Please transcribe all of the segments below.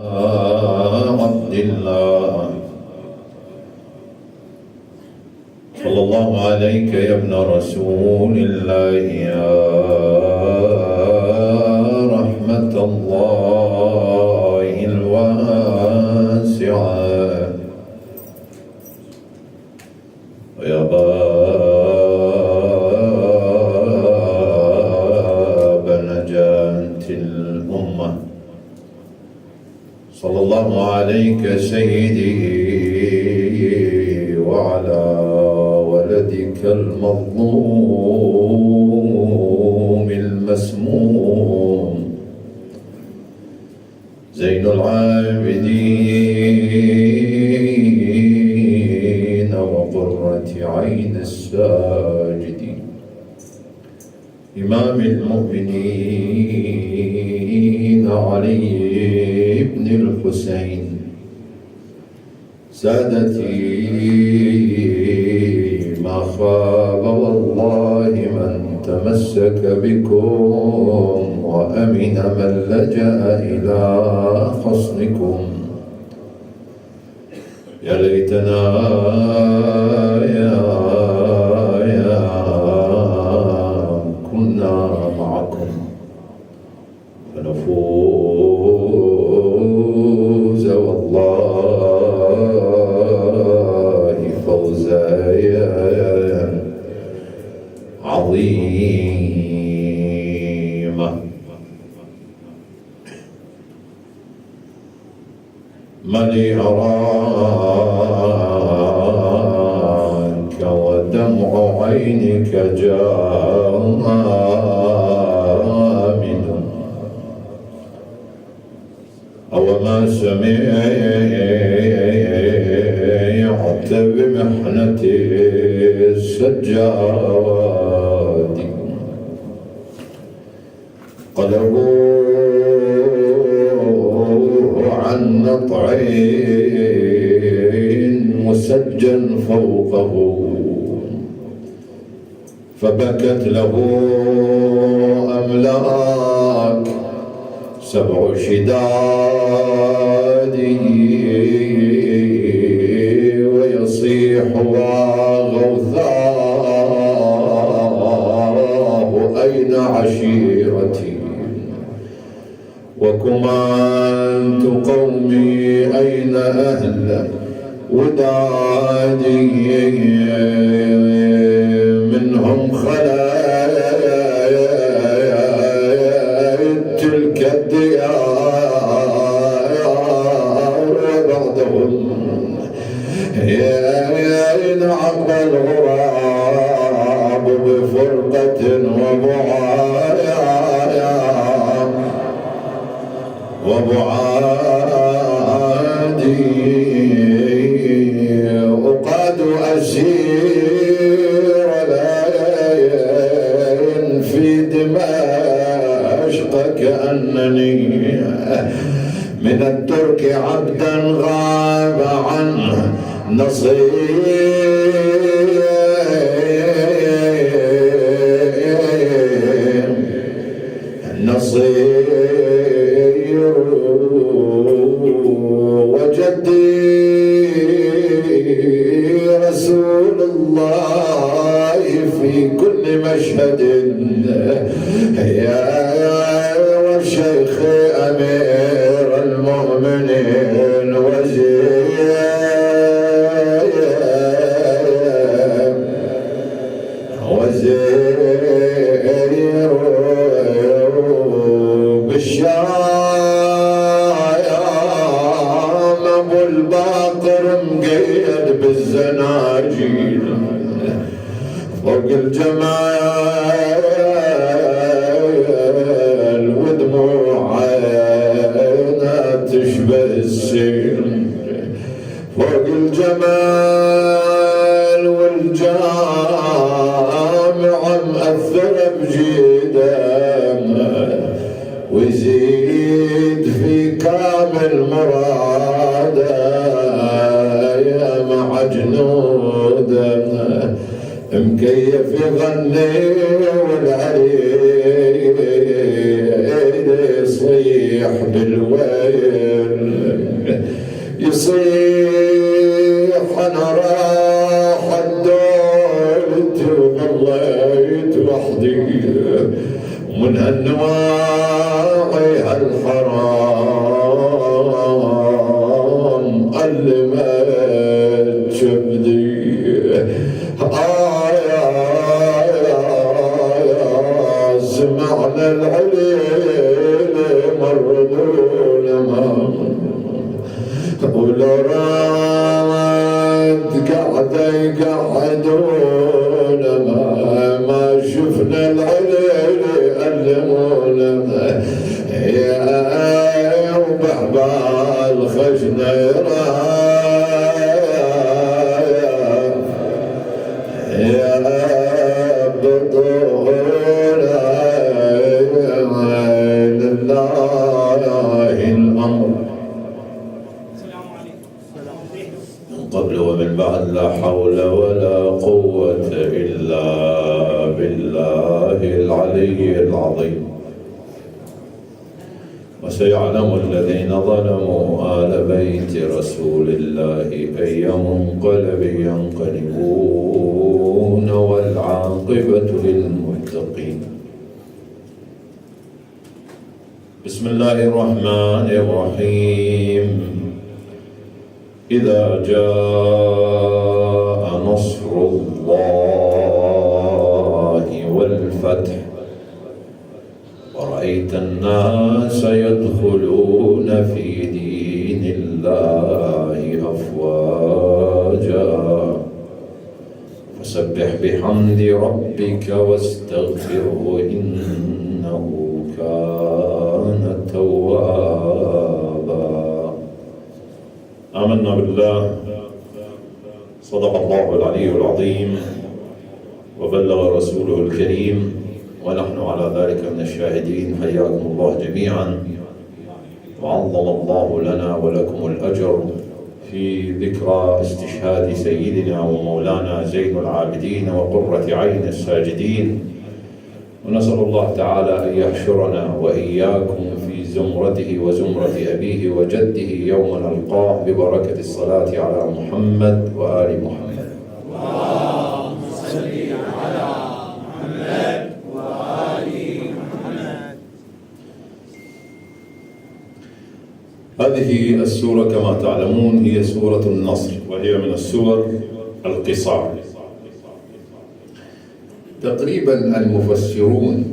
عبد الله صلى الله عليك يا ابن رسول الله يا رحمة الله الواسعة ويا باب نجاة الأمة صلى الله عليك سيدي وعلى ولدك المظلوم المسموم زين العابدين وقرة عين الساجدين إمام المؤمنين علي بن الحسين سادتي ما خاب والله من تمسك بكم وأمن من لجأ إلى حصنكم يا ليتنا يا كنا معكم فنفوز والله فوزا عظيما. من أراك ودمع عينك جامد أو ما سمعت بمحنة السجاد قلبوه عن نطع مسجل فوقه فبكت له أملاك سبع شداد ويصيح وغوثاه أين عشيرتي وكمانت قومي أين أهل ودادي منهم خلايا تلك الديار وبعضهم ينعق الغراب بفرقة وبعادي أقاد أسير لين في دمشق كأنني من الترك عبدا غاب عنه نصير وجدي رسول الله في كل مشهد يا والشيخ أمير المؤمنين وزير بالشام أبو الباقر مقيد بالزناجيل فوق الجمال ودموع عينه تشبه السيل فوق الجمال والجامعة مأثرة بجيدان ويزيد في كامل مراده يا مع جنوده مكيف يغني والعريس يصيح بالويل يصيح أنا راح الدولت وظليت وحدي من هالنواعي هالحرام علمت شبدي سمعنا العليل مرضون ولو راد قاعدة يقعدون ما شفنا العليل علمونا يا وبحبال خشنا يا بطول لله الأمر من قبل ومن بعد لا حول ولا قوة إلا بالله العلي العظيم. وسيعلم الذين ظلموا آل بيت رسول الله أي منقلب ينقلبون والعاقبة للمتقين. بسم الله الرحمن الرحيم. إذا جاء نصر الله والفتح ورأيت الناس يدخلون في دين الله أفواجا فسبح بحمد ربك واستغفره إنه كان توابا. آمنا بالله، صدق الله العلي العظيم وبلغ رسوله الكريم، ونحن على ذلك من الشاهدين. حياكم الله جميعا، وعظم الله لنا ولكم الأجر في ذكرى استشهاد سيدنا ومولانا زين العابدين وقرة عين الساجدين. ونسأل الله تعالى أن يحشرنا وإياكم في زمرته وزمرة أبيه وجده يوم نلقاه ببركة الصلاة على محمد وآل محمد. اللهم صل على محمد وآل محمد. هذه السورة كما تعلمون هي سورة النصر، وهي من السور القصار. تقريبا المفسرون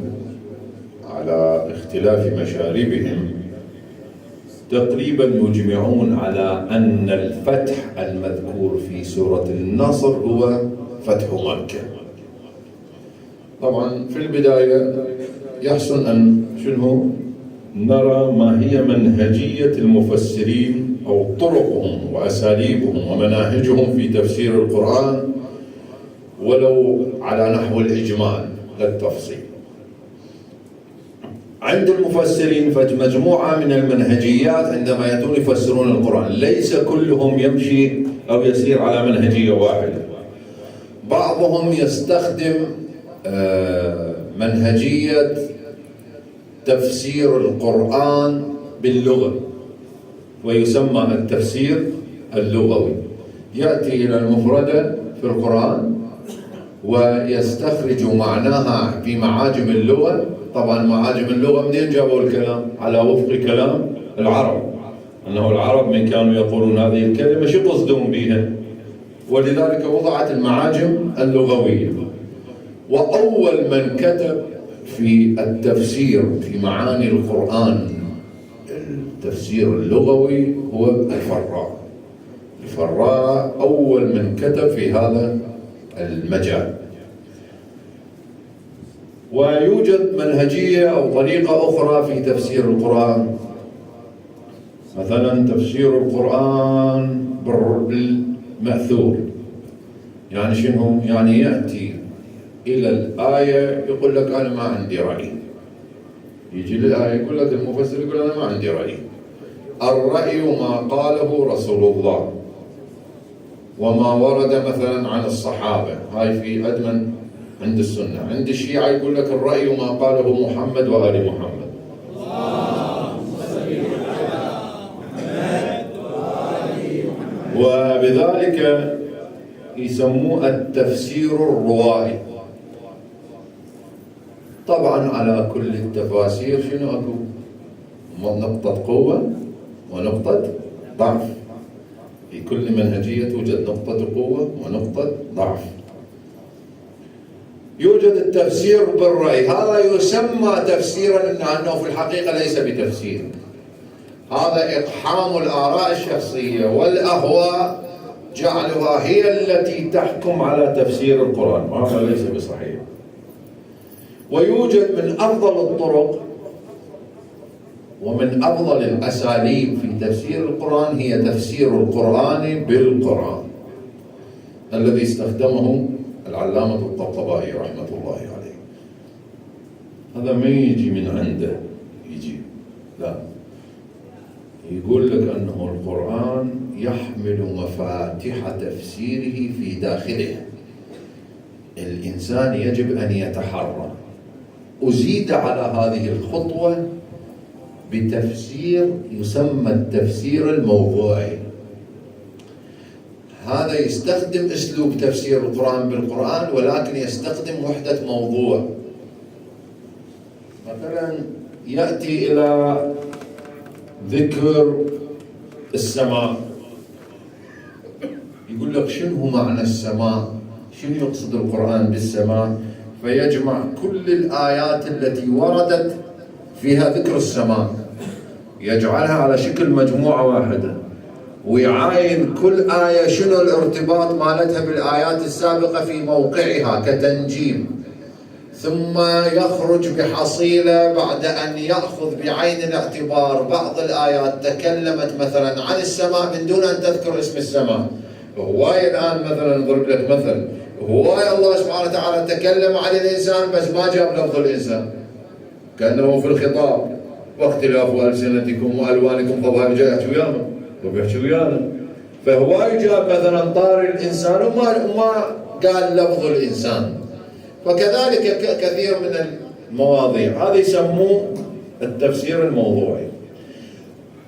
على اختلاف مشاربهم تقريبا يجمعون على أن الفتح المذكور في سورة النصر هو فتح مكة. طبعا في البداية يحسن أن نرى ما هي منهجية المفسرين أو طرقهم وأساليبهم ومناهجهم في تفسير القرآن، ولو على نحو الإجمال لا التفصيل. عند المفسرين مجموعة من المنهجيات عندما يأتون يفسرون القرآن، ليس كلهم يمشي أو يسير على منهجية واحدة. بعضهم يستخدم منهجية تفسير القرآن باللغة، ويسمى التفسير اللغوي. يأتي إلى المفردة في القرآن ويستخرج معناها في معاجم اللغة. طبعا معاجم اللغة منين جابوا الكلام؟ على وفق كلام العرب، أنه العرب من كانوا يقولون هذه الكلمة شو قصدهم بها، ولذلك وضعت المعاجم اللغوية. وأول من كتب في التفسير في معاني القرآن التفسير اللغوي هو الفراء. الفراء أول من كتب في هذا المجال. ويوجد منهجية أو طريقة أخرى في تفسير القرآن، مثلا تفسير القرآن بالمأثور. يعني شنو؟ يعني يأتي إلى الآية يقول لك أنا ما عندي رأي، يجي للآية يقول لك المفسر يقول أنا ما عندي رأي. الرأي ما قاله رسول الله وما ورد مثلا عن الصحابة، هاي في أدمن عند السنة. عند الشيعة يقول لك الرأي ما قاله محمد وآل محمد. اللهم صل على محمد وآل وبذلك يسموه التفسير الروائي. طبعا على كل التفاسير شنو اكو؟ نقطة قوة ونقطة ضعف، في كل منهجية توجد نقطة قوة ونقطة ضعف. يوجد التفسير بالرأي، هذا يسمى تفسيرا لأنه في الحقيقة ليس بتفسير، هذا إقحام الآراء الشخصية والأهواء، جعلها هي التي تحكم على تفسير القرآن، وهذا ليس بصحيح. ويوجد من أفضل الطرق ومن أفضل الأساليب في تفسير القرآن هي تفسير القرآن بالقرآن، الذي استخدمه العلامة الطبطبائي رحمة الله عليه. هذا ما يجي من عنده يجي، لا، يقول لك أنه القرآن يحمل مفاتيح تفسيره في داخله، الإنسان يجب أن يتحرى. أزيد على هذه الخطوة بتفسير يسمى التفسير الموضوعي. هذا يستخدم أسلوب تفسير القرآن بالقرآن، ولكن يستخدم وحدة موضوع. مثلا يأتي إلى ذكر السماء، يقول لك شنو معنى السماء؟ شنو يقصد القرآن بالسماء؟ فيجمع كل الآيات التي وردت فيها ذكر السماء، يجعلها على شكل مجموعة واحدة، ويعاين كل آية شنو الارتباط مالتها بالآيات السابقة في موقعها كتنجيم، ثم يخرج بحصيلة بعد أن يأخذ بعين الاعتبار بعض الآيات تكلمت مثلا عن السماء من دون أن تذكر اسم السماء. هواي الآن مثلا نضرب لك مثل، هواي الله سبحانه وتعالى تكلم عن الإنسان بس ما جاب لفظ الإنسان، كأنه في الخطاب واختلاف ألسنتكم وألوانكم. طبعا جاي يحكي ويانا، طب يحكي ويانا، فهواي جاب مثلا طاري الإنسان وما قال لفظ الإنسان. فكذلك كثير من المواضيع، هذا يسموه التفسير الموضوعي.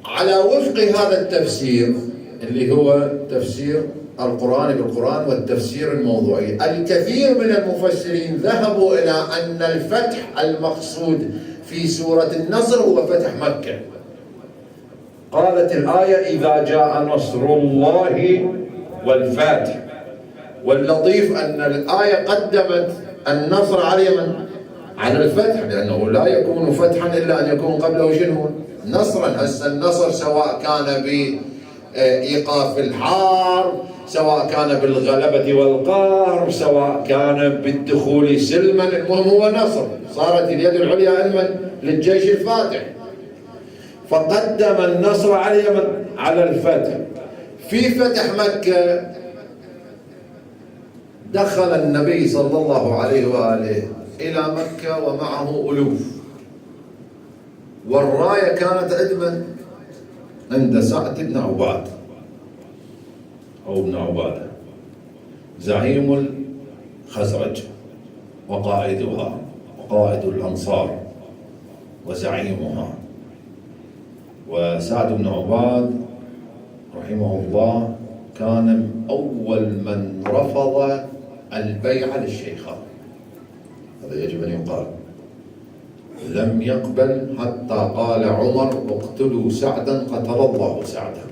على وفق هذا التفسير اللي هو تفسير القرآن بالقرآن والتفسير الموضوعي، الكثير من المفسرين ذهبوا إلى أن الفتح المقصود في سورة النصر هو فتح مكة. قالت الآية إذا جاء نصر الله والفتح، واللطيف أن الآية قدمت النصر على الفتح، لأنه لا يكون فتحا إلا أن يكون قبله شنو؟ نصرا. هسه النصر سواء كان بإيقاف الحار، سواء كان بالغلبة والقهر، سواء كان بالدخول سلما، المهم هو نصر، صارت اليد العليا علما للجيش الفاتح. فقدم النصر على الفتح. في فتح مكة دخل النبي صلى الله عليه وآله إلى مكة ومعه ألوف، والراية كانت عند سعد بن عباد أو ابن عبادة، زعيم الخزرج وقائدها وقائد الأنصار وزعيمها. وسعد بن عباد رحمه الله كان أول من رفض البيع للشيخان، هذا يجب أن يقال، لم يقبل حتى قال عمر اقتلوا سعدا قتل الله سعدا.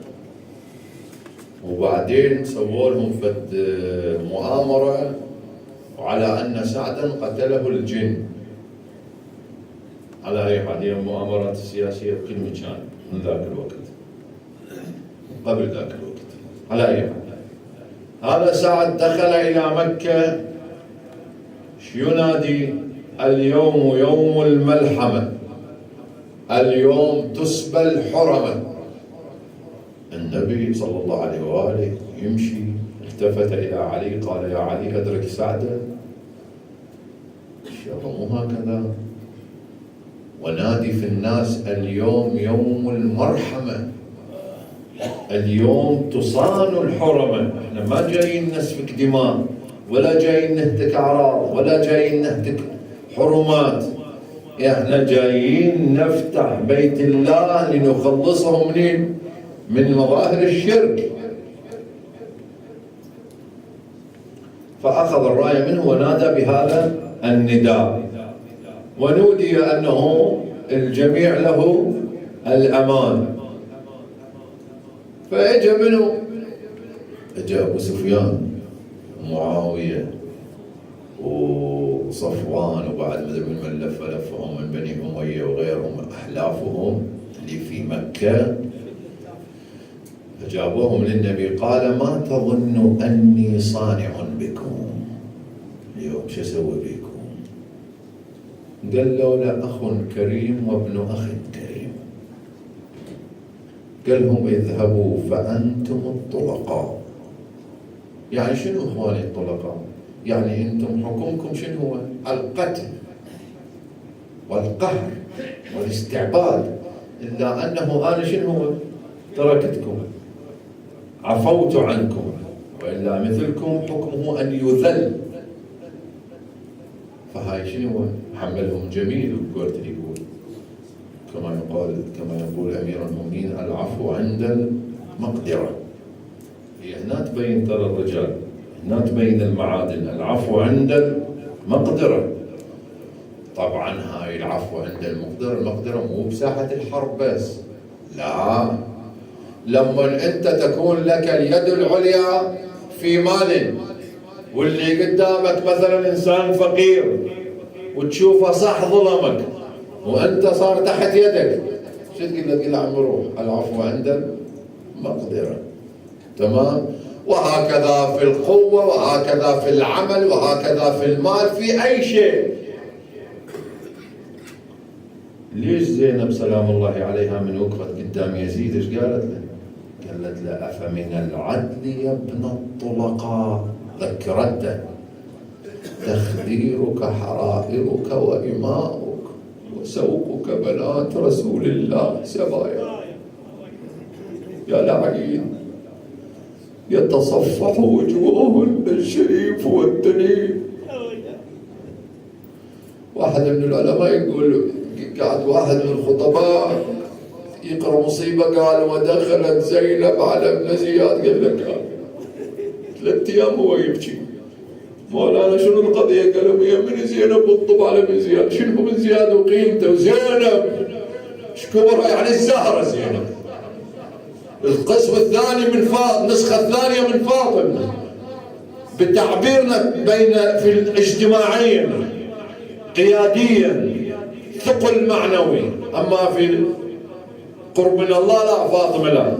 وبعدين سووا لهم فد مؤامرة وعلى أن سعدا قتله الجن. على أي حال هي المؤامرات السياسية بكل مكان من ذاك الوقت، قبل ذاك الوقت. على أي حال هذا سعد دخل إلى مكة ينادي اليوم يوم الملحمة، اليوم تسبى الحرمة. النبي صلى الله عليه وآله يمشي، التفت إلى علي قال يا علي أدرك سعدا؟ إن شاء الله مو هكذا، ونادي في الناس اليوم يوم المرحمة، اليوم تصان الحرمة. احنا ما جايين نسفك دماء، ولا جايين نهتك أعراض، ولا جايين نهتك حرمات، احنا جايين نفتح بيت الله لنخلصه من مظاهر الشرك. فأخذ الراية منه ونادى بهذا النداء، ونودي أنه الجميع له الأمان. فإجا منه، إجا أبو سفيان ومعاوية وصفوان، وبعد من لفهم من بني أمية وغيرهم أحلافهم اللي في مكة، فجابوهم للنبي. قال: ما تظن أني صانع بكم اليوم؟ شو أسوي بكم؟ قال: لولا أخ كريم وابن أخ كريم. قال لهم: اذهبوا فأنتم الطلقاء. يعني شنو إخواني الطلقاء؟ يعني أنتم حكمكم شنو هو؟ القتل والقهر والاستعباد، إلا أنه أنا شنو هو؟ تركتكم، عفوت عنكم، وإلا مثلكم حكمه أن يذل. فهاي شنو هو؟ حملهم جميل. يقول كما يقول أمير المؤمنين: العفو عند المقدرة. هي هنا تبين ترى الرجال، هنا تبين المعادن. العفو عند المقدرة. طبعا هاي العفو عند المقدرة مو بساحة الحرب بس، لا، لما أنت تكون لك اليد العليا في مال، واللي قدامك مثلا إنسان فقير وتشوفه صح ظلمك وأنت صار تحت يدك، شو تقول له؟ تقول له: عم روح، العفو عند المقدرة. تمام. وهكذا في القوة، وهكذا في العمل، وهكذا في المال، في أي شيء. ليش زينب سلام الله عليها من وقفت قدام يزيد ايش قالت له؟ قالت له: أفمن العدل يا ابن الطلقاء، ذكرته: تخديرك حرائرك وإماؤك وسوقك بنات رسول الله سبايا. يا لعين يتصفح وجوههن الشريف والدليل. واحد من العلماء يقول، قاعد واحد من الخطباء يقرأ مصيبة، قال: ودخلت زينب على ابن زياد. قال لك 3 أيام هو يبكي. مولانا شنو القضية؟ قالوا: هي من زينب بالطب على ابن زياد. شنو ابن زياد وقيمته؟ وزينب ايش كبرها؟ يعني الزهرة زينب، القسم الثاني من فاطمة، النسخة الثانية من فاطمة، بتعبيرنا بين في اجتماعيا قياديا ثقل معنوي، أما في قرب من الله لا، فاطمة لا،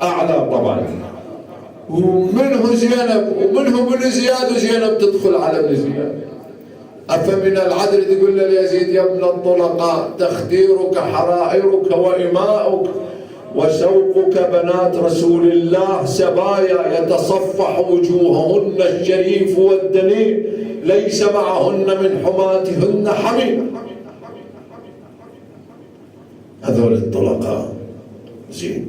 أعلى طبعا. ومنه زينب ومنه ابن زياد، وزينب تدخل على ابن زياد. أفمن العدل تقول له يزيد: يا ابن الطلقاء، تخديرك حرائرك وإماؤك وسوقك بنات رسول الله سبايا، يتصفح وجوههن الشريف والدنيء، ليس معهن من حماتهن حميم. هذول الطلقاء. زين،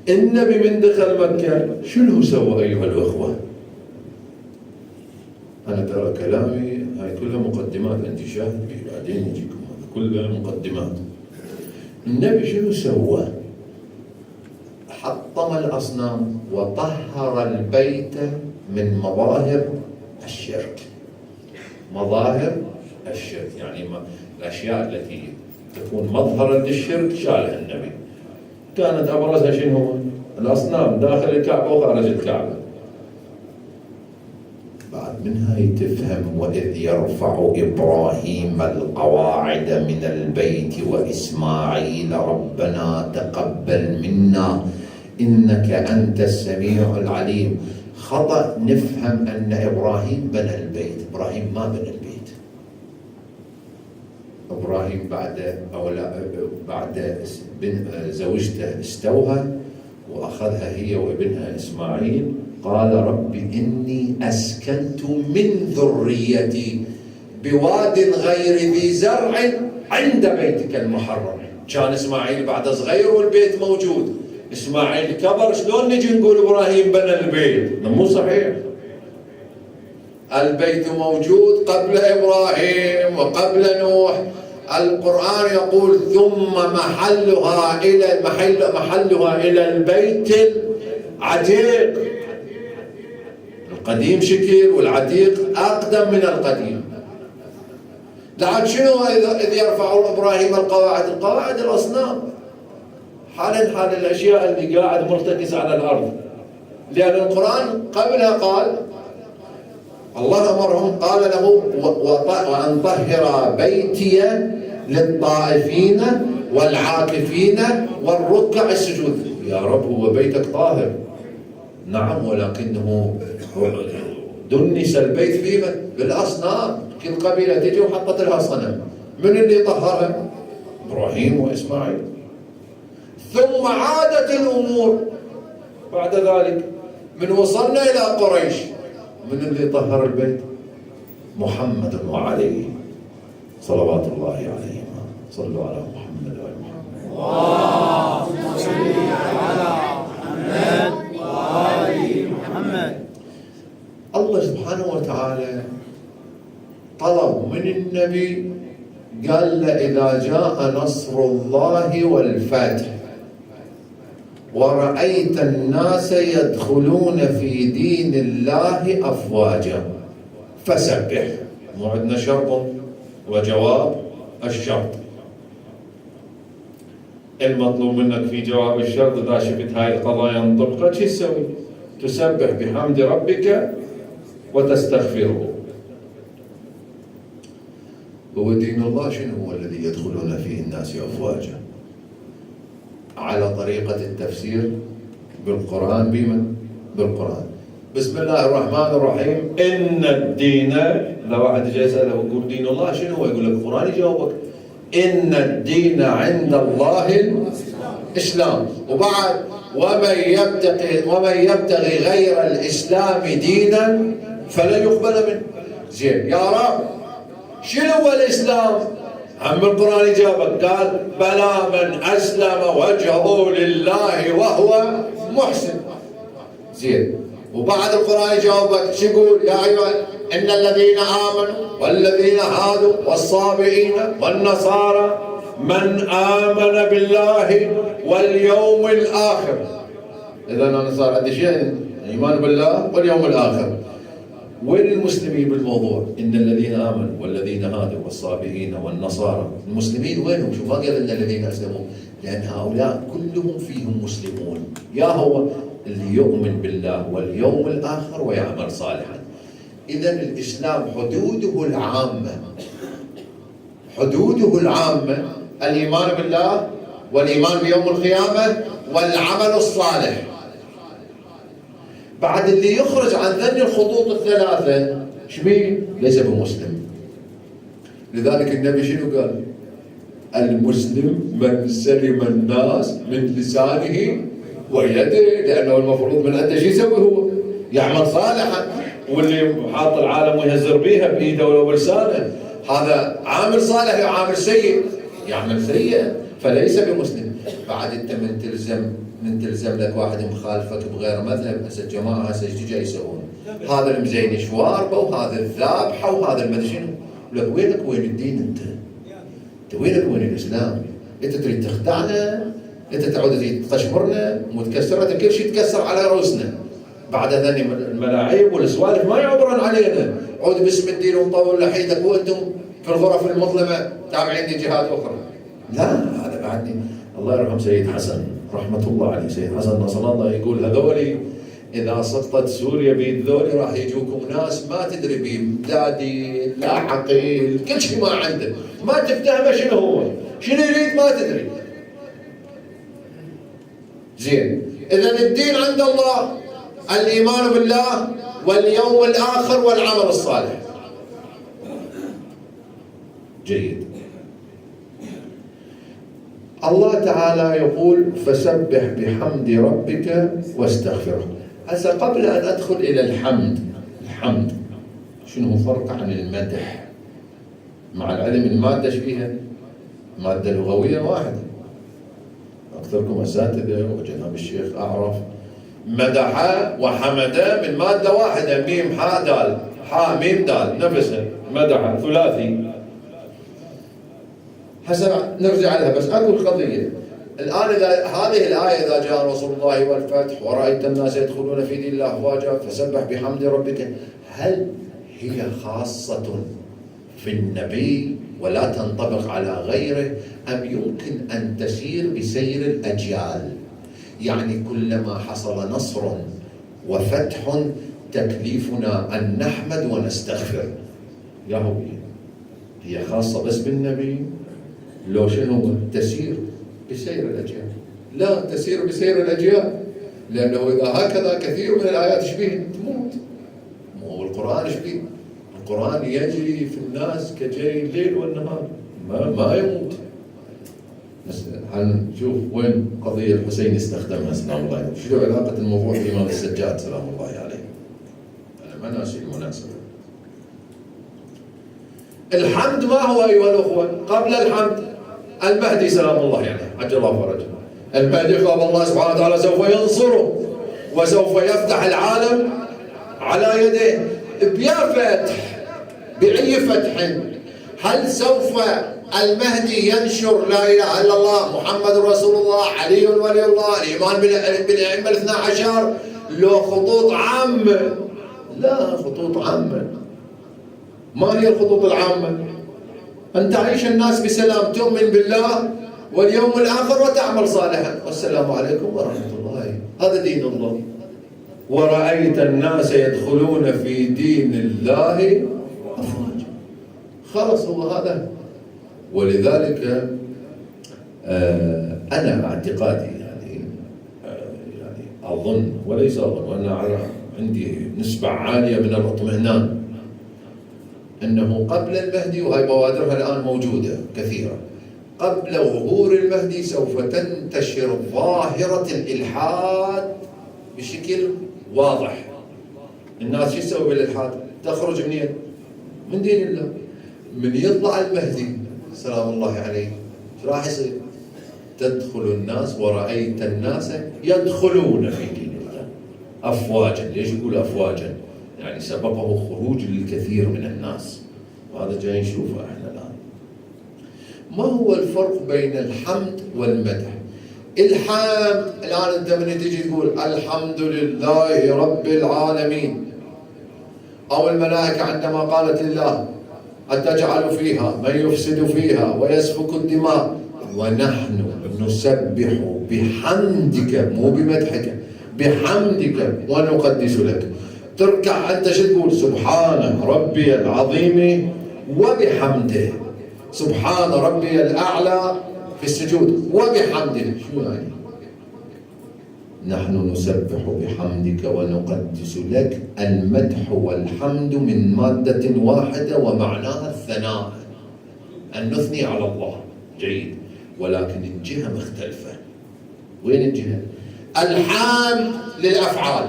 النبي من دخل مكة شنو سوى أيها الأخوة؟ أنا ترى كلامي هاي كلها مقدمات، أنت شاهد به، بعدين نجيكم، كلها مقدمات. النبي شنو سوى؟ حطم الأصنام وطهر البيت من مظاهر الشرك. مظاهر الشرك يعني الأشياء التي تكون مظهرا للشرك شالها النبي. كانت أبرزها شنو هو؟ الأصنام داخل الكعبة وخارج الكعبة. بعد منها تفهم: وإذ يرفع إبراهيم القواعد من البيت وإسماعيل ربنا تقبل منا إنك أنت السميع العليم. خطأ نفهم أن إبراهيم بنى البيت. إبراهيم ما بنى البيت. إبراهيم بعد زوجته استوها وأخذها هي وابنها إسماعيل. قال: رب إني أسكنت من ذريتي بواد غير ذي زرع عند بيتك المحرم. كان إسماعيل بعد صغير والبيت موجود. إسماعيل كبر، شلون نجي نقول إبراهيم بنى البيت؟ مو صحيح. البيت موجود قبل إبراهيم وقبل نوح. القرآن يقول: ثم محلها إلى البيت العتيق. القديم شكل والعتيق أقدم من القديم. لعد شنو إذ يرفع إبراهيم القواعد الأصنام، حال الأشياء اللي قاعد مرتكزة على الأرض. لأن القرآن قبلها قال الله أمرهم قال له وأن طهر بيتي للطائفين والعاكفين والركع السجود. يا رب هو بيتك طاهر، نعم، ولكنه دنس البيت فيما بالأصنام. كل قبيلة تجي وحطت لها صنم، من اللي طهرها؟ إبراهيم وإسماعيل. ثم عادت الأمور بعد ذلك، من وصلنا إلى قريش، من اللي طهر البيت؟ محمد وعليه صلوات الله عليه. صلوا على محمد وآل محمد. اللهم صل على محمد وآل محمد. الله سبحانه وتعالى طلب من النبي، قال له إذا جاء نصر الله والفتح ورأيت الناس يدخلون في دين الله أفواجا فسبح. وعندنا شرط وجواب الشرط. المطلوب منك في جواب الشرط إذا شفت هاي القضايا مطبقة شو تسوي؟ تسبح بحمد ربك وتستغفره. هو دين الله شنو هو الذي يدخلون فيه الناس أفواجا؟ على طريقة التفسير بالقرآن. بمن؟ بالقرآن. بسم الله الرحمن الرحيم. إن الدين، لو واحد جاي يسأله يقول دين الله شنو هو؟ يقول لك القرآن يجاوبك إن الدين عند الله الإسلام. وبعد ومن يبتغي غير الإسلام دينا فلا يقبل منه. زين يا رب شنو هو الإسلام؟ عم القرآن يجاوبك قال بلى من أسلم وجهه لله وهو محسن. زين وبعد القرآن يجاوبك شو يقول؟ يا أيها إن الذين آمنوا والذين هادوا والصابئين والنصارى من آمن بالله واليوم الآخر. إذا أنا صار عندي شيء إيمان بالله واليوم الآخر. وين المسلمين بالموضوع؟ إن الذين آمنوا والذين هادوا والصابئين والنصارى. المسلمين وينهم؟ شوف ما قال إن الذين أسلموا، لأن هؤلاء كلهم فيهم مسلمون. يا هو اللي يؤمن بالله واليوم الآخر ويعمل صالحا. إذا الإسلام حدوده العامة الإيمان بالله والإيمان بيوم القيامة والعمل الصالح. بعد اللي يخرج عن ذني الخطوط الثلاثة شبيه؟ ليس بمسلم. لذلك النبي شنو قال؟ المسلم من سلم الناس من لسانه ويده. لأنه المفروض من عنده شو يسوي؟ هو يعمل صالحا. واللي حاط العالم ويهزر بيها بإيده ولو بلسانه هذا عامل صالح أو عامل سيء؟ يعمل سيء، فليس بمسلم. بعد انت من تلزم لك واحد مخالفك بغير مذهب. هسه الجماعه هسه ايش جاي يسوون؟ هذا المزين شواربه وهذا الذابحه وهذا المدري شنو. لك وينك وين الدين انت؟ وينك وين الاسلام؟ انت تريد تخدعنا؟ انت تعود تريد تقشمرنا متكسره، كل شيء تكسر على رؤوسنا. بعد ذني الملاعب والسوالف ما يعبرون علينا. عود باسم الدين ومطول لحيتك وانتم في الغرف المظلمه تابعين لجهات اخرى. لا، هذا بعدني. الله يرحم سيد حسن رحمه الله عليه، سيد حسن نصر الله، يقول هذولي اذا سقطت سوريا بيد ذولي راح يجوكم ناس ما تدري بهم دادي لا عقيل، كل شيء ما عنده، ما تفتهمه شنو هو، شنو يريد ما تدري. زين، اذا الدين عند الله الايمان بالله واليوم الاخر والعمل الصالح. جيد. الله تعالى يقول فسبح بحمد ربك واستغفره. هسه قبل ان ادخل الى الحمد شنو فرق عن المدح؟ مع العلم الماده ايش فيها؟ ماده لغويه واحده. اكثركم اساتذه وجناب الشيخ اعرف مدح وحمد من ماده واحده، ميم حاء دال، حاء ميم دال، نفسها مدح ثلاثي. هسه نرجع لها، بس اقول قضيه. الآن هذه الآية إذا جاء رسول الله والفتح ورأيت الناس يدخلون في دين الله أفواجا فسبح بحمد ربك، هل هي خاصة في النبي ولا تنطبق على غيره، أم يمكن أن تسير بسير الأجيال؟ يعني كلما حصل نصر وفتح تكليفنا أن نحمد ونستغفر. يا هو هي خاصة بس بالنبي؟ لو شنو تسير بسير الأجيال؟ لا، تسير بسير الأجيال، لأنه إذا هكذا كثير من الآيات شبيه تموت. مو القرآن شبيه، القرآن يجري في الناس كجري الليل والنهار، ما يموت. بس هنشوف وين قضية الحسين استخدمها سلام الله عليه، شنو علاقة الموضوع بإمام السجاد سلام الله عليه. أنا ما ناسي المناسبة. الحمد ما هو أيها الأخوة؟ قبل الحمد المهدي سلام الله عليه عجل الله فرجه. المهدي قال الله سبحانه وتعالى سوف ينصره وسوف يفتح العالم على يديه. بيا فتح، بأي فتح؟ هل سوف المهدي ينشر لا إله إلا الله محمد رسول الله علي ولي الله الإيمان بالأئمة الاثنا عشر، لو خطوط عامة؟ لا، خطوط عامة. ما هي الخطوط العامة؟ أن تعيش الناس بسلام، تؤمن بالله واليوم الآخر وتعمل صالحا، والسلام عليكم ورحمة الله. هذا دين الله. ورأيت الناس يدخلون في دين الله أفواجا. خلص هو هذا. ولذلك أنا اعتقادي يعني أظن وليس أظن، وأنا عندي نسبة عالية من الاطمئنان أنه قبل المهدي، وهي بوادرها الآن موجودة كثيرة، قبل ظهور المهدي سوف تنتشر ظاهرة الإلحاد بشكل واضح. الناس شو تسوي بالإلحاد؟ تخرج منين؟ من دين الله. من يطلع المهدي سلام الله عليه شو راح يصير؟ تدخل الناس، ورأيت الناس يدخلون في دين الله أفواجا. ليش يقول أفواجا؟ يعني سببه خروج للكثير من الناس، وهذا جاي نشوفه احنا الآن. ما هو الفرق بين الحمد والمدح؟ الحمد الآن أنت من تجي تقول الحمد لله رب العالمين، أو الملائكة عندما قالت لله أتجعل فيها من يفسد فيها ويسفك الدماء ونحن نسبح بحمدك، مو بمدحك، بحمدك ونقدس لك. تركع أنت شو تقول؟ سبحان ربي العظيم وبحمده، سبحان ربي الأعلى في السجود وبحمده. شو يعني؟ نحن نسبح بحمدك ونقدس لك. المدح والحمد من مادة واحدة ومعناها الثناء، أن نثني على الله، جيد، ولكن الجهة مختلفة. وين الجهة؟ الحمد للأفعال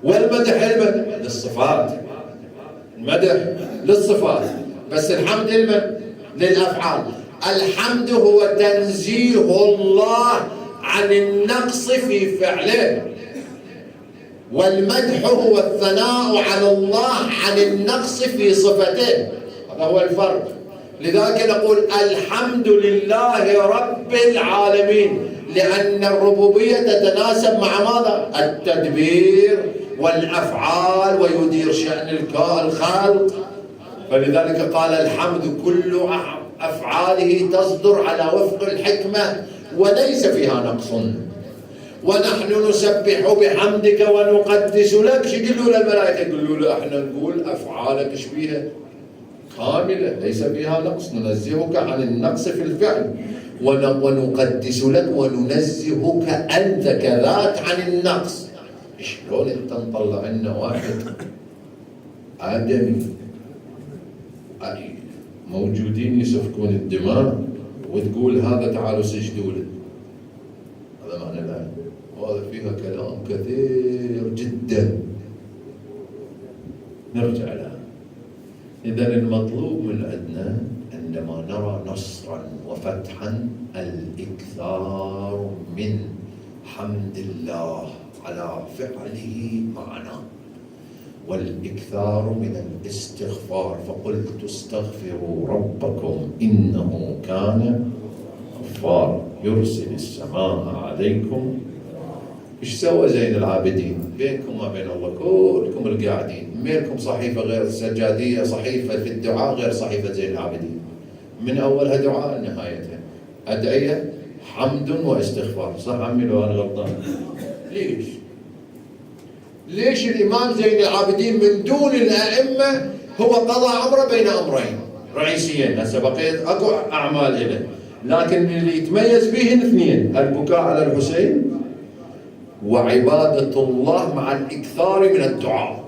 والمدح للصفات. المدح للصفات بس الحمد للأفعال. الحمد هو تنزيه الله عن النقص في فعله، والمدح هو الثناء على الله عن النقص في صفته. هذا هو الفرق. لذلك نقول الحمد لله رب العالمين، لأن الربوبية تتناسب مع ماذا؟ التدبير والأفعال، ويدير شأن الخلق. فلذلك قال الحمد كل أفعاله تصدر على وفق الحكمة وليس فيها نقص. ونحن نسبح بحمدك ونقدس لك. شو يقولوا للملائكة؟ يقولوا له احنا نقول أفعالك شبيها كاملة ليس فيها نقص، ننزهك عن النقص في الفعل، ونقدس لك وننزهك أنت كذات عن النقص. شلون انت نطلع لنا واحد آدمي موجودين يسفكون الدماء وتقول هذا تعالوا سجدوا له؟ هذا معنى الآية، وهذا فيها كلام كثير جدا. نرجع لها. إذا المطلوب من عندنا عندما نرى نصرا وفتحا الإكثار من حمد الله على فعله معنا، والإكثار من الاستغفار. فقلت استغفروا ربكم إنه كان بالاستغفار يرسل السماء عليكم. ايش سوى زين العابدين؟ بينكم وما بين الله كلكم القاعدين ميلكم صحيفة غير سجادية، صحيفة في الدعاء غير صحيفة زين العابدين، من أولها دعاء لنهايتها أدعية حمد واستغفار. صح عمي لو أنا غلطان؟ ليش الإمام زين العابدين من دون الأئمة هو قضى عمره بين أمرين رئيسيين؟ هسه بقيت أكو أعمال له، لكن اللي يتميز بهن اثنين: البكاء على الحسين وعبادة الله مع الإكثار من الدعاء.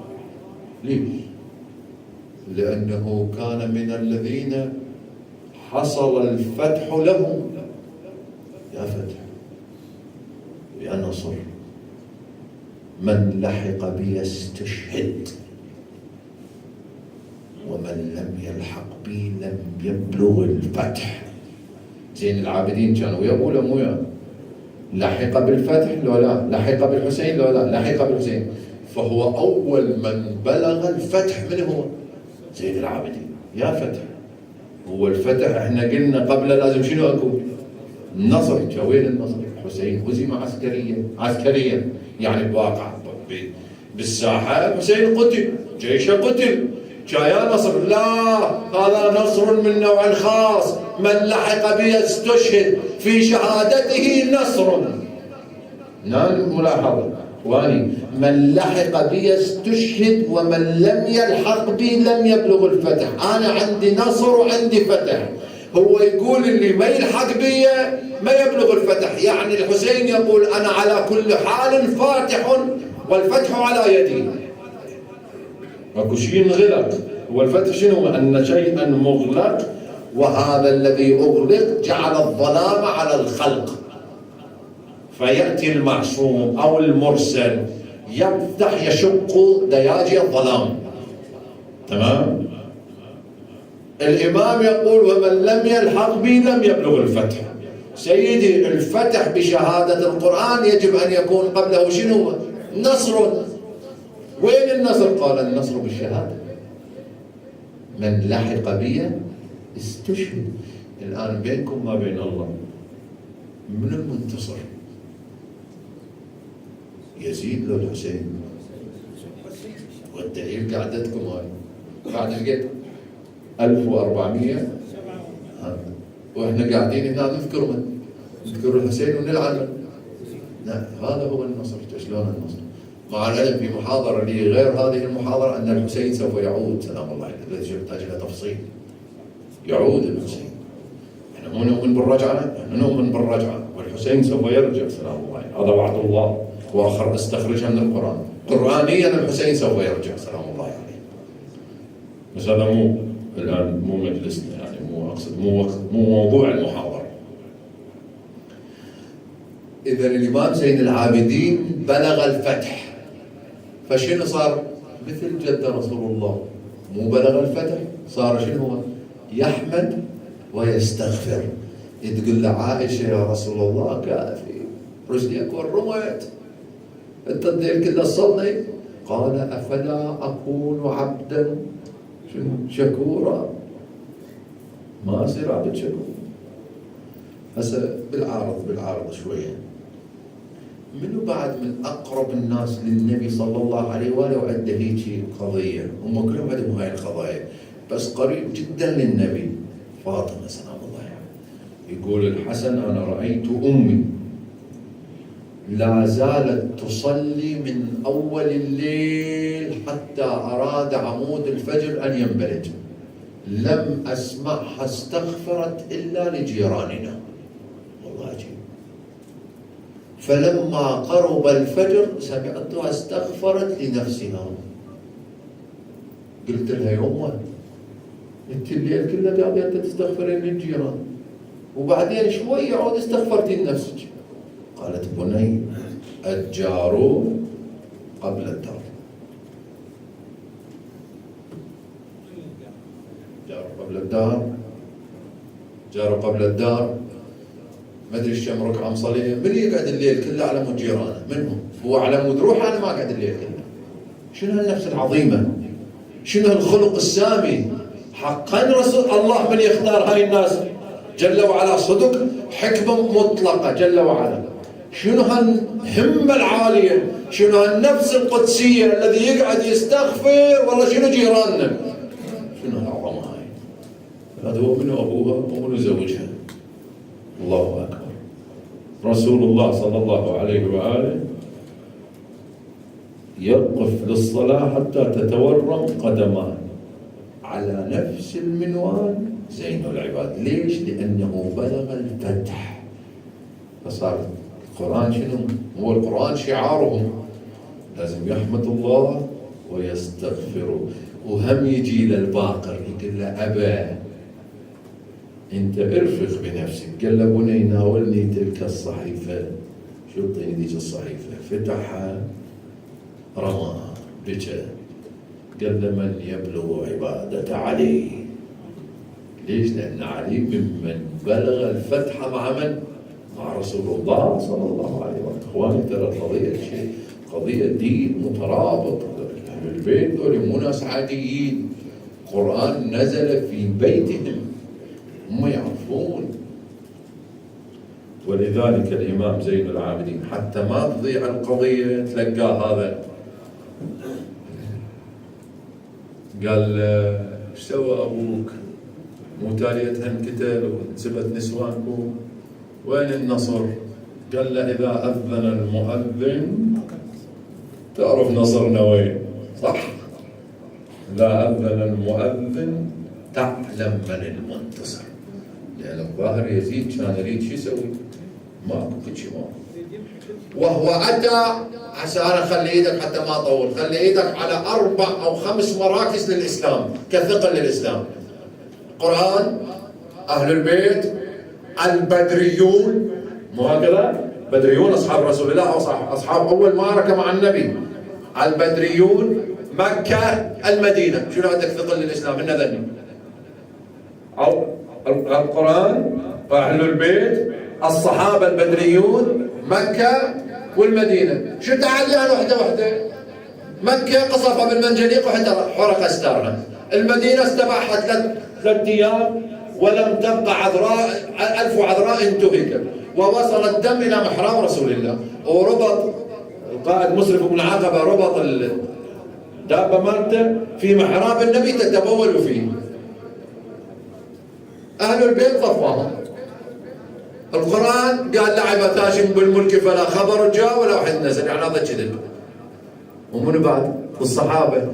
ليش؟ لأنه كان من الذين حصل الفتح لهم. يا فتح، يا نصر، من لحق بي استشهد ومن لم يلحق بي لم يبلغ الفتح. زين العابدين كانوا ويا ابوه مو وياه؟ لحق بالفتح لو لا؟ لحق بالحسين لو لا؟ لحق بالحسين. فهو أول من بلغ الفتح من هو؟ زين العابدين. يا فتح، هو الفتح احنا قلنا قبل لازم شنو اكو؟ النصر. وين النصر؟ حسين هزم عسكريا يعني بواقع بالساحة. حسين قتل، جيشه قتل، جاء نصر. لا، هذا نصر من نوع خاص. من لحق به استشهد، في شهادته نصر. نعم ملاحظة واني، من لحق بي استشهد ومن لم يلحق بي لم يبلغ الفتح. أنا عندي نصر وعندي فتح. هو يقول اللي ما يلحق بي ما يبلغ الفتح، يعني الحسين يقول أنا على كل حال فاتح والفتح على يدي. اكو شيء انغلق. هو الفتح شنو؟ أن شيئا مغلق، وهذا الذي أغلق جعل الظلام على الخلق، فيأتي المعصوم أو المرسل يفتح يشق دياجي الظلام. تمام؟ الإمام يقول ومن لم يلحق بي لم يبلغ الفتح. سيدي، الفتح بشهادة القرآن يجب أن يكون قبله شنو؟ نصر. وين النصر؟ قال النصر بالشهادة. من لحق بي استشهد. الآن بينكم ما بين الله من المنتصر؟ يزيد لو الحسين؟ والدليل قعدتكم هاي بعد لقيت 1400 واحنا قاعدين هنا نذكر الحسين ونلعن. لا، هذا هو النصر. شلون النصر؟ مع العلم في محاضرة لي غير هذه المحاضرة أن الحسين سوف يعود سلام الله عليه، الذي يحتاج إلى تفصيل. يعود الحسين. احنا مو نؤمن بالرجعة، احنا نؤمن بالرجعة، والحسين سوف يرجع سلام الله عليه. هذا وعد الله، واخر استخرجها من القرآن. قرآنيا الحسين سوف يرجع سلام الله عليه. بس هذا مو الآن، مو مجلسنا، يعني مو أقصد، مو موضوع المحاضرة. إذا الإمام زين العابدين بلغ الفتح، فشنو صار؟ مثل جد رسول الله، مو بلغ الفتح، صار شنو؟ يحمد ويستغفر. تقول لعائشة يا رسول الله كافي، رجلي أكون رميت، أنت الدين كله صلي. قال أفلا أكون عبدا شكورا؟ ما أصير عبد شكور. هسه بالعارض شوية، منو بعد من أقرب الناس للنبي صلى الله عليه وآله وعنده هيك قضية؟ هم كلهم عندهم هاي القضايا، بس قريب جدا للنبي فاطمة سلام الله عليه. يقول الحسن أنا رأيت أمي لا زالت تصلي من أول الليل حتى أراد عمود الفجر أن ينبلج، لم أسمعها استغفرت إلا لجيراننا. والله عجيب. فلما قرب الفجر سمعتها استغفرت لنفسها. قلت لها يوما انت الليل كله قاعدة تستغفرين للجيران، وبعدين شوي عود استغفرتي لنفسك. قالت بني الجار قبل الدار. جار قبل الدار، جار قبل الدار. ما ادري كم ركعه مصليه. من يقعد الليل كله على مود جيرانه؟ منهم؟ هو على مود روحه. انا ما اقعد الليل كله. شنو هالنفس العظيمه؟ شنو هالخلق السامي؟ حقا رسول الله من يختار هاي الناس جل وعلا صدق، حكمة مطلقة جل وعلا. شنو هالهمة العالية، شنو هالنفس القدسية الذي يقعد يستغفر والله شنو جيراننا، شنو العظمة هاي. هذا هو من أبوها ومن زوجها. الله أكبر. رسول الله صلى الله عليه وآله يقف للصلاة حتى تتورم قدماه على نفس المنوال زين العباد. ليش؟ لأنه بلغ الفتح. فصار القرآن شنو؟ هو القرآن شعارهم، لازم يحمد الله ويستغفروا. وهم يجي للباقر يقول له أبا أنت ارفق بنفسك. قال له بني ناولني تلك الصحيفة. شو اعطيني ذيك الصحيفة؟ فتحها رماها بكى. قال له من يبلغ عبادة علي؟ ليش؟ لأن علي ممن بلغ الفتح مع من؟ مع رسول الله صلى الله عليه وسلم. إخواني ترى القضية شيء، قضية دين مترابط. أهل البيت دول مو ناس عاديين، القرآن نزل في بيتهم، هم يعرفون. ولذلك الإمام زين العابدين حتى ما تضيع القضية تلقى هذا قال ايش سوى أبوك؟ مو تاليتها انقتل وانسبت نسوانكم، وين النصر؟ قال له إذا أذن المؤذن تعرف نصرنا وين، صح؟ إذا أذن المؤذن تعلم من المنتصر. لأن الظاهر يزيد كان يريد شو يسوي؟ ما كل شيء ما. وهو أتى عسى أنا خلي إيدك حتى ما أطول، خلي إيدك على 4 أو 5 مراكز للإسلام كثقل للإسلام: القرآن، أهل البيت، البدريون، مو هكذا؟ بدريون أصحاب رسول الله أو أصحاب أول معركة مع النبي، البدريون، مكة، المدينة. شنو عندك ثقل للإسلام؟ إن ذني أو القرآن، أهل البيت، الصحابة البدريون، مكة والمدينة. شو تعاليها وحدة وحدة؟ مكة قصفها بالمنجنيق وحرق أستارها. المدينة استباحت 3 أيام ولم تبقى عذراء، 1000 عذراء انتهكت، ووصل الدم إلى محراب رسول الله. وربط القائد مسرف بن عقبة ربط الدابة مالته في محراب النبي تتبول فيه. أهل البيت طفاهم. القرآن قال لعب تاشم بالملك فلا خبر جاء ولا واحد نزل، يعني هذا كذب. ومن بعد الصحابة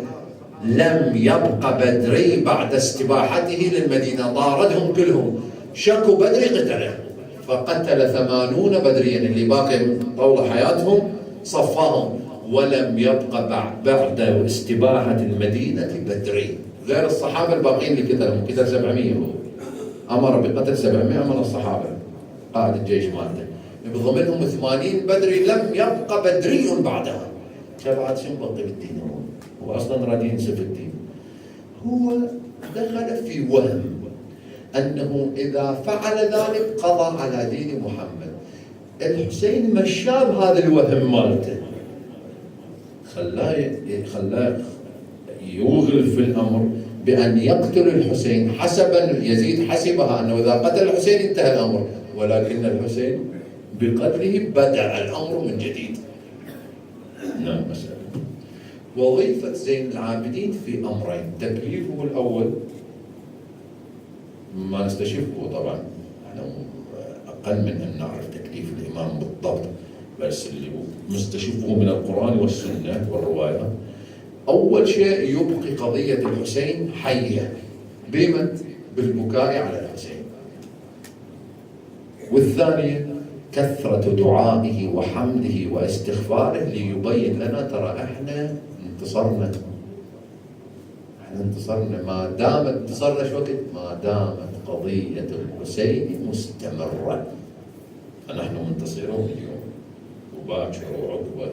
لم يبق بدري بعد استباحته للمدينة، طاردهم كلهم، شكوا بدري قتله، فقتل 80 بدريا اللي باقي طول حياتهم صفاهم، ولم يبق بعد استباحة المدينة بدري. غير الصحابة الباقيين اللي قتلهم، قتل 700. هو أمر بقتل 700 من الصحابة، قائد الجيش مالته، بضمنهم 80 بدري. لم يبق بدري بعدها. شبعت شنو بقي بالدين؟ هو أصلا راد ينسف الدين. هو دخل في وهم أنه إذا فعل ذلك قضى على دين محمد. الحسين مشاه بهذا الوهم مالته، خلاه يوغل في الأمر بأن يقتل الحسين. حسبا يزيد حسبها أنه إذا قتل الحسين انتهى الأمر، ولكن الحسين بقتله بدأ الأمر من جديد. نعم. مسألة وظيفة زين العابدين في أمرين: تكليفه الأول ما نستشفه طبعا، احنا أقل من أن نعرف تكليف الإمام بالضبط، بس اللي مستشفه من القرآن والسنة والروايات. أول شيء يبقي قضية الحسين حية، بمن؟ بالبكاء على الحسين. والثانية كثرة دعائه وحمده واستغفاره ليبين لنا ترى احنا انتصرنا، احنا انتصرنا. ما دامت انتصرنا شو وقت؟ ما دامت قضية الحسين مستمرة، فنحن منتصرون اليوم وباكر وعقبة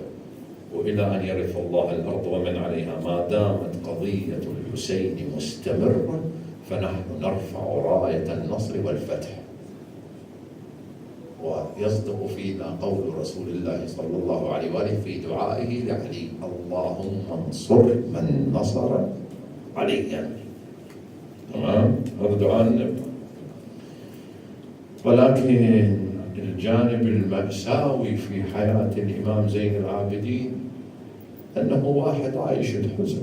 وإلى أن يرث الله الأرض ومن عليها. ما دامت قضية الحسين مستمرة فنحن نرفع راية النصر والفتح. ويصدق فينا قول رسول الله صلى الله عليه وآله في دعائه لعلي: اللهم انصر من نصر عليا. تمام؟ هذا دعاء النبي. ولكن الجانب المأساوي في حياة الإمام زين العابدين أنه واحد عايش الحزن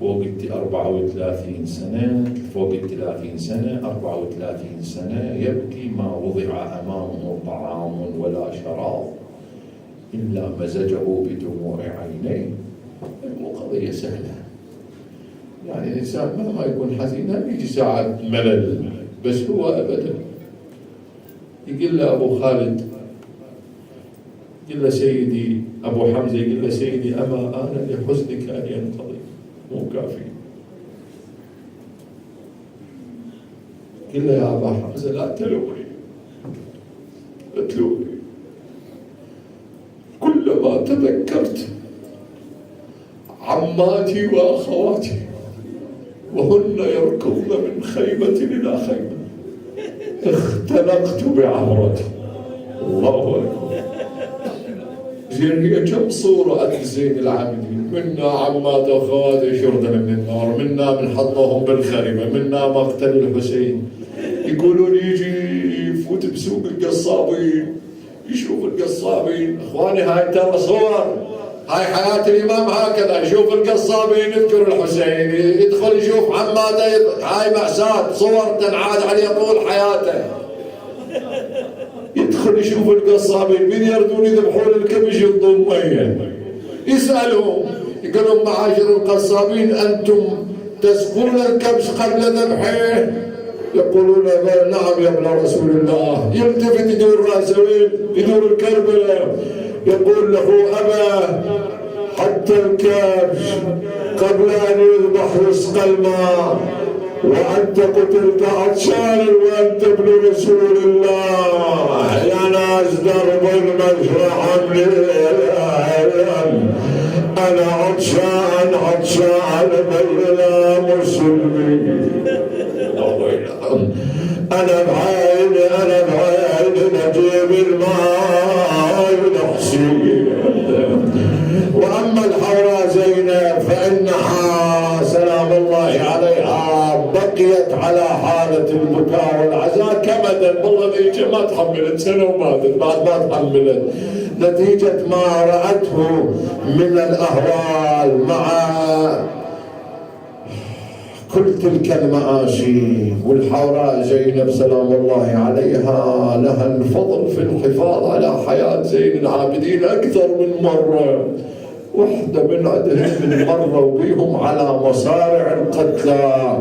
فوق 34 سنة، فوق 30 سنة، 34 سنة يبكي، ما وضع أمامه طعام ولا شراب إلا مزجه بدموع عينيه. مو قضية سهلة، يعني الإنسان مهما يكون حزين يجي ساعة ملل، بس هو أبدا يقول له أبو خالد، يقول له سيدي أبو حمزة، يقول له سيدي أما آن لحزنك أن ينقضي، مو كافي. قل له يا أبا حمزة لا تلومني، لا تلومني، كلما تذكرت عماتي وأخواتي وهن يركضن من خيمة إلى خيمة اختنقت بعمرتي. الله أكبر. زين هي كم صورة أنت زين العابدين؟ منا عمات وأخوات يشردن من النار، منا من حطهم بالخرمة، منا مقتل الحسين. يقولون يجي يفوت بسوق القصابين يشوف القصابين. اخواني هاي ترى صور، هاي حياة الإمام هكذا، يشوف القصابين يذكر الحسين، يدخل يشوف عماته، هاي مأساة، صور تنعاد عليه طول حياته. يدخل يشوف القصابين من يردون يذبحون الكبش يضون مية، يسألهم يقولون معاشر القصابين أنتم تسقون الكبش قبل ذبحه؟ يقولون نعم يا ابن رسول الله. يلتفت يدور راسه وين؟ يدور الكربلاء، يقول له أبا حتى الكبش قبل أن يذبح يسقى الماء، وأنت قتلت عطشانا وأنت ابن رسول الله. يا ناس درب المشرع أنا عطشان بين مسلمين، أنا بعيني نجيب الماء نحسي. وأما الحوراء زينب فإنها سلام الله عليها بقيت على حالة البكاء والعزاء كمدا. والله ذيك ما تحملت سنة وماتت بعد ما تحملت نتيجة ما رأته من الأهوال مع كل تلك المآسي. والحوراء زينب سلام الله عليها لها الفضل في الحفاظ على حياة زين العابدين أكثر من مرة. واحدة من عدهم مروا بهم على مصارع القتلى،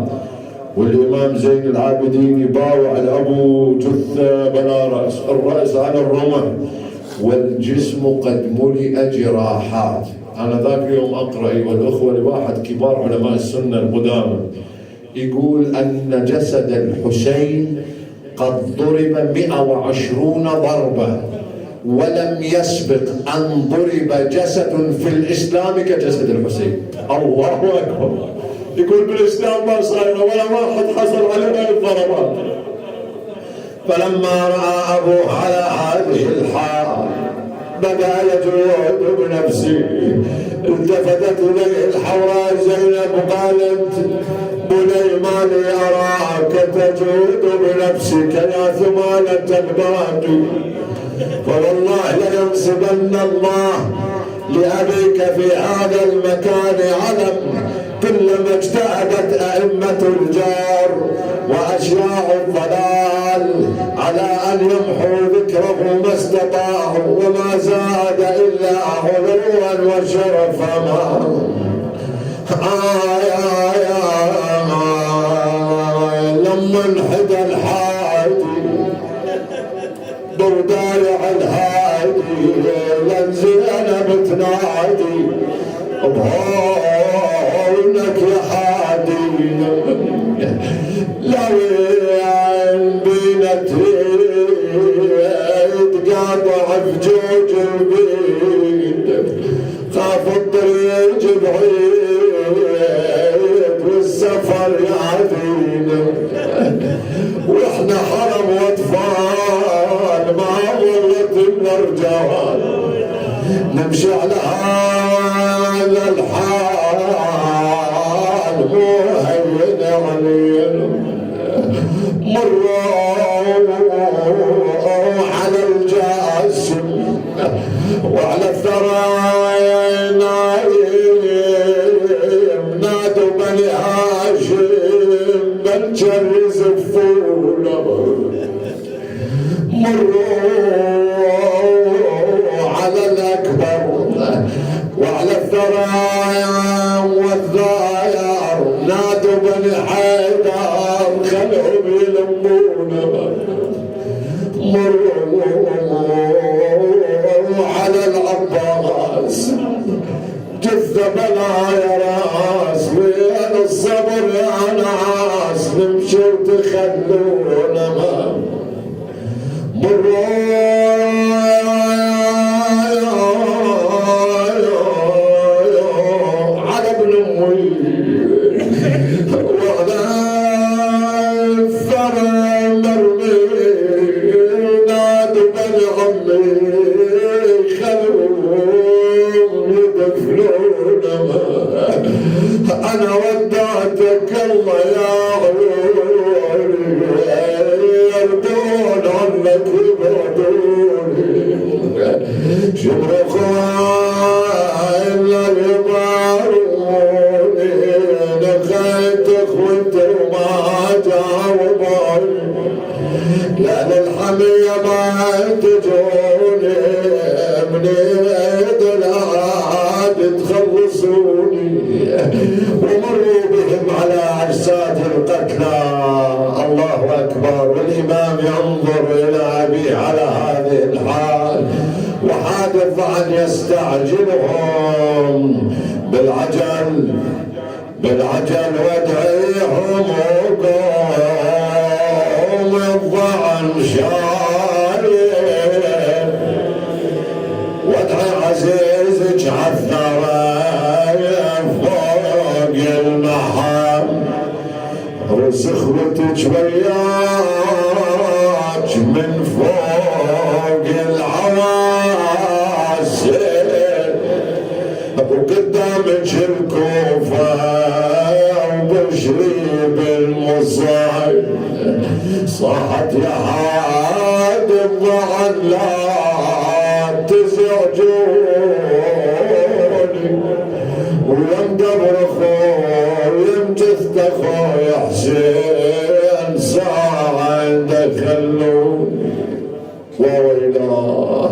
والإمام زين العابدين يباوع الأبو جثة بلا رأس، الرأس على الرمح والجسم قد ملئ جراحات. أنا ذاك اليوم أقرأ والأخوة لواحد كبار علماء السنة القدامى يقول أن جسد الحسين قد ضرب 120 ضربة، ولم يسبق أن ضرب جسد في الإسلام كجسد الحسين. الله أكبر. يقول بالإسلام ما صاير ولا واحد حصل عليه هاي الضربات. فلما رأى أبوه على هذه الحال بدأ يجود بنفسه. التفتت إليه الحوراء زينب قالت بني ما لي أراك تجود بنفسك يا ثمانة الباقي، فوالله لينصبن الله لأبيك في هذا المكان علم. كلما اجتهدت أئمة الجار وأشياء الضلال على أن يمحوا ذكره ما استطاعوا، وما زاد إلا غلوا وشرفا. لما انحدى الحادي بودايع الهادي لنزينب تنادي بهونك يا حادي، لو بينا تقاطع بجوج البيت، خاف الطريق بعيد والسفر يعذينا، واحنا حرم واطفال ما ظلت الرجال نمشي على هذا الحال مو هين علينا مروا على الجاسم وعلى الثرايا نايم نادوا بني هاشم بالجر زفونا مروا على الأكبر وعلى الثرايا والثاير نادوا بني حيدر خلهم يلمونا مروا على العباس جثة بلايا راس وين الصبر يا ناس نمشي وتخلونا على ابن امي وعلى الثرى مرمي نادوا بني عمي خلوهم يدفنونا انا ودعتك الله يا عيوني يردون عنك يبعدوني شبرخوا الا يباروني لقيت اخوتي وما جاوبوني لا للحمية ما تجوني من يد العاد تخلصوني ومروا بهم على اجساد القتلى الله اكبر والامام ينظر الى ابيه على هذه الحال وحادث عن يستعجلهم بالعجل وادعيهم وقوم الظعن شايب وادعي عزيزك عالثرايا فوق المحام وسخوتك وياك من فوق العواسل وقدامك الكوفة وبشري بالمصايب صاحت يا هاد الضعن لا تزعجوني ويم دبر اخوي ويم جثت اخوي حسين ساعة عندك خلوني وويلاه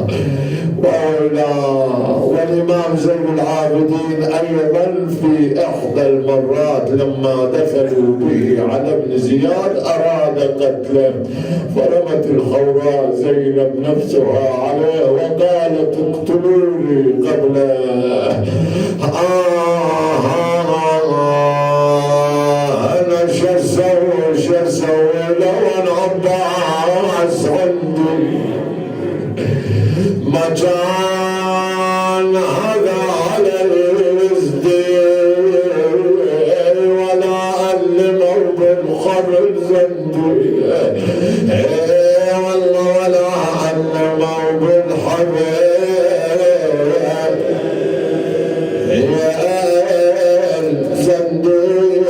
والإمام زين العابدين أيضا في إحدى المرات لما دخلوا به على ابن زياد أراد قتله فرمت الخوراء زينب نفسها عليه وقالت اقتلوني قبله أنا شو أسوي لو أنا عباس عندي مجان هذا على الازدي ولا ألموا بالخبر زندي والله ولا ألموا بالحبل زندي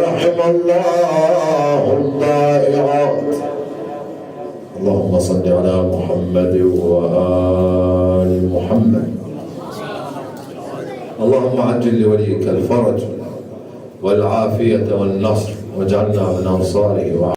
رحم الله الضائعات اللهم صل على محمد وآل محمد اللهم عجل لوليك الفرج والعافية والنصر واجعلنا من أنصاره